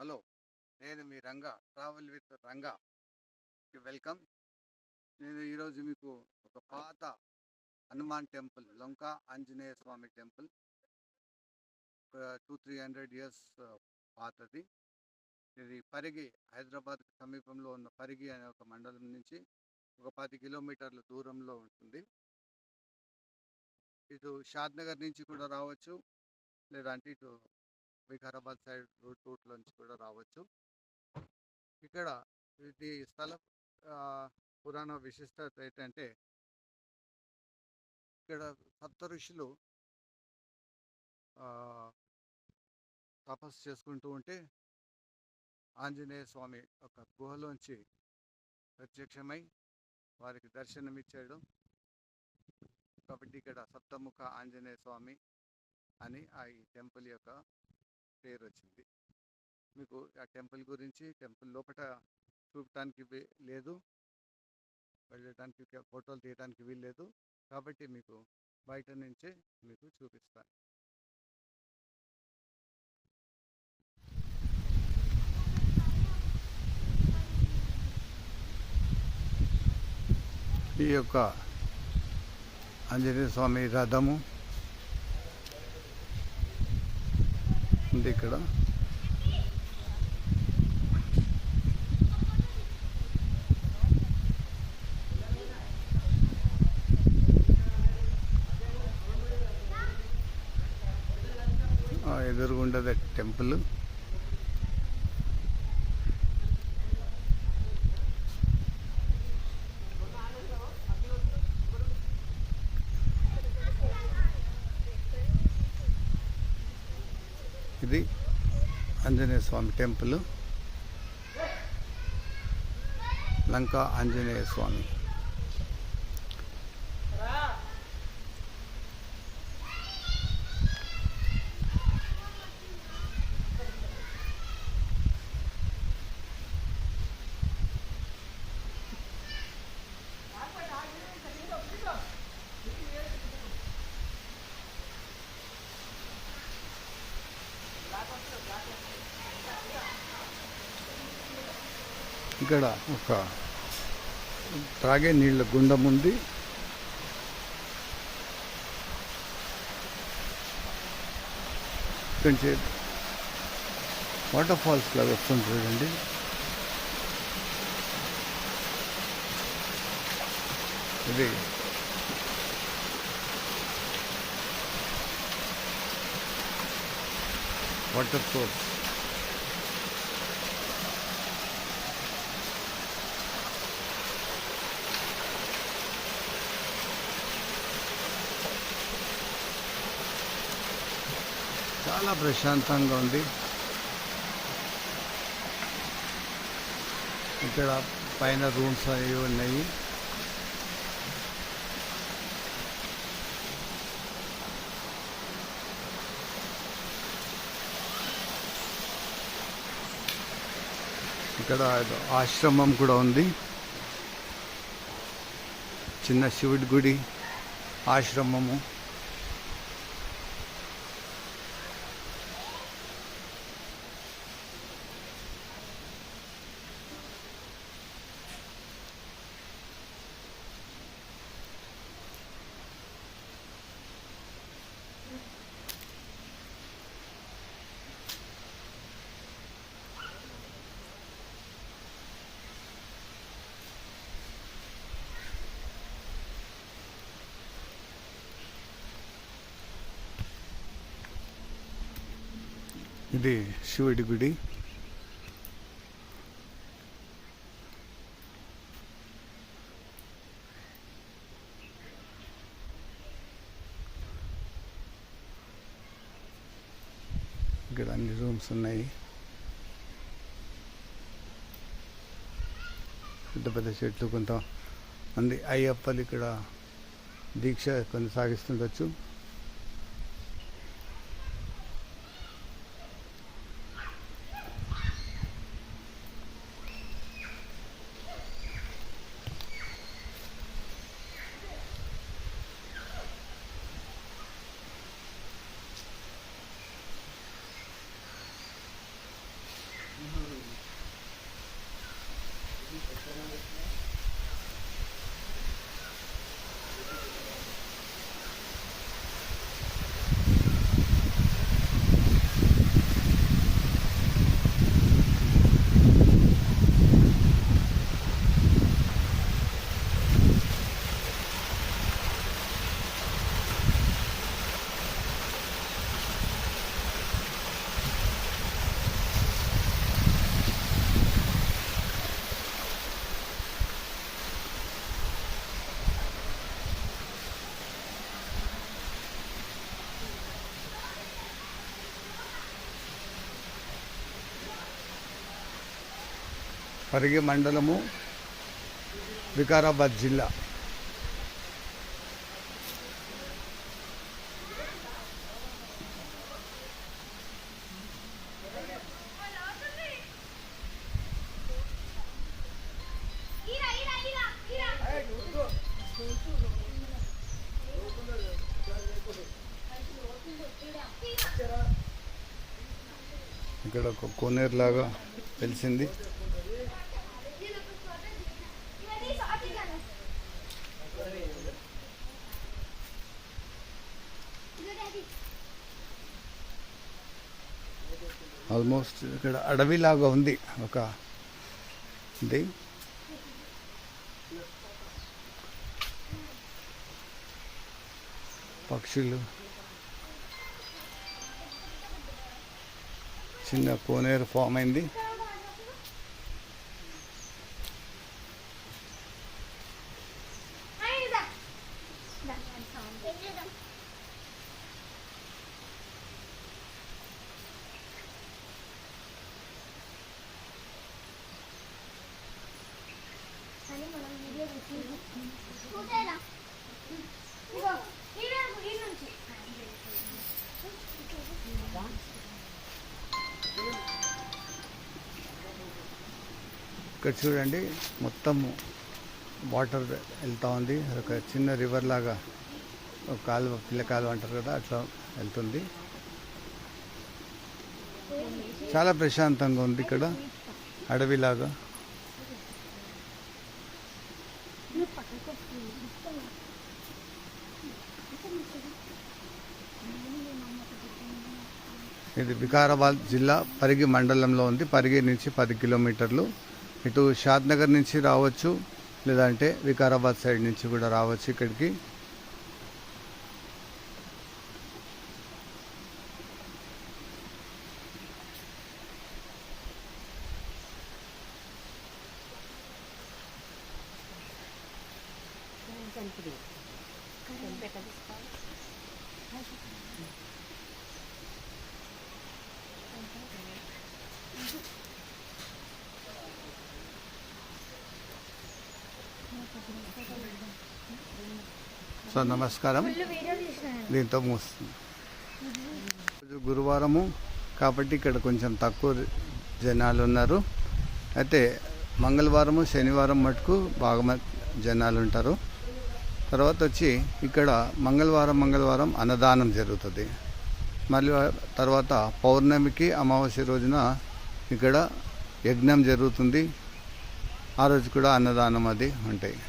Hello, నేను మీ Ranga travel with Ranga. Welcome. నేను ఈరోజు మీకు ఒక పాత హనుమాన్ టెంపుల్, లొంక ఆంజనేయ స్వామి టెంపుల్, ఒక 200-300 ఇయర్స్ పాతది. ఇది పరిగి, హైదరాబాద్ సమీపంలో ఉన్న పరిగి అనే ఒక మండలం నుంచి ఒక 10 కిలోమీటర్ల దూరంలో ఉంటుంది. ఇటు షాద్నగర్ నుంచి కూడా రావచ్చు, లేదంటే ఇటు వికారాబాద్ సైడ్ రూట్ నుంచి కూడా రావచ్చు. ఇక్కడ ఇది స్థలం పురాణ విశిష్టత ఏంటంటే, ఇక్కడ సప్త ఋషులు తపస్సు చేసుకుంటూ ఉంటే ఆంజనేయ స్వామి ఒక గుహలోంచి ప్రత్యక్షమై వారికి దర్శనమిచ్చాడు. కాబట్టి ఇక్కడ సప్తముఖ ఆంజనేయ స్వామి అని ఈ టెంపుల్ యొక్క పేరు వచ్చింది. మీకు ఆ టెంపుల్ గురించి, టెంపుల్ లోపల చూపటానికి లేదు, వెళ్ళటానికి, ఫోటోలు తీయడానికి వీల్లేదు. కాబట్టి మీకు బయట నుంచే మీకు చూపిస్తాను. ఈ యొక్క ఆంజనేయ స్వామి రథము ఉంది ఇక్కడ. ఎదురుగుండది టెంపుల్. ఇది ఆంజనేయ స్వామి టెంపుల్, లంక ఆంజనేయ స్వామి. ఇక్కడ ఒక త్రాగే నీళ్ళ గుండం ఉంది. కొంచెం వాటర్ ఫాల్స్ లాగా వస్తుంది చూడండి. ఇది వాటర్ సోర్స్. చాలా ప్రశాంతంగా ఉంది. ఇక్కడ పైన రూమ్స్ అవి ఉన్నాయి. ఇక్కడ ఆశ్రమం కూడా ఉంది. చిన్న శివుడి గుడి, ఆశ్రమము. ఇది శివుడి గుడి. ఇక్కడ అన్ని రూమ్స్ ఉన్నాయి. పెద్ద పెద్ద చెట్లు, కొంతమంది అయ్యప్పలు ఇక్కడ దీక్ష కొనసాగిస్తుండొచ్చు. పరిగి మండలము, వికారాబాద్ జిల్లా. ఇక్కడ ఒక కోనేరు లాగా తెలిసింది. ఆల్మోస్ట్ ఇక్కడ అడవిలాగా ఉంది. ఒక ఇది పక్షులు, చిన్న కోనేరు ఫామ్ అయింది. ఇక్కడ చూడండి, మొత్తం వాటర్ వెళ్తూ ఉంది. ఒక చిన్న రివర్ లాగా, ఒక కాలువ, పిల్ల కాలువ అంటారు కదా, అట్లా వెళ్తుంది. చాలా ప్రశాంతంగా ఉంది ఇక్కడ, అడవిలాగా. ఇది వికారాబాద్ జిల్లా పరిగి మండలంలో ఉంది. పరిగి నుంచి 10 కిలోమీటర్లు. ఇటు షాద్నగర్ నుంచి రావచ్చు, లేదంటే వికారాబాద్ సైడ్ నుంచి కూడా రావచ్చు ఇక్కడికి. సో నమస్కారం. దీంతో మూస్తుంది. గురువారము కాబట్టి ఇక్కడ కొంచెం తక్కువ జనాలు ఉన్నారు. అయితే మంగళవారము, శనివారం మటుకు బాగా జనాలు ఉంటారు. తర్వాత వచ్చి ఇక్కడ మంగళవారం అన్నదానం జరుగుతుంది. మళ్ళీ తర్వాత పౌర్ణమికి, అమావాస్య రోజున ఇక్కడ యజ్ఞం జరుగుతుంది. ఆ రోజు కూడా అన్నదానం అది ఉంటాయి.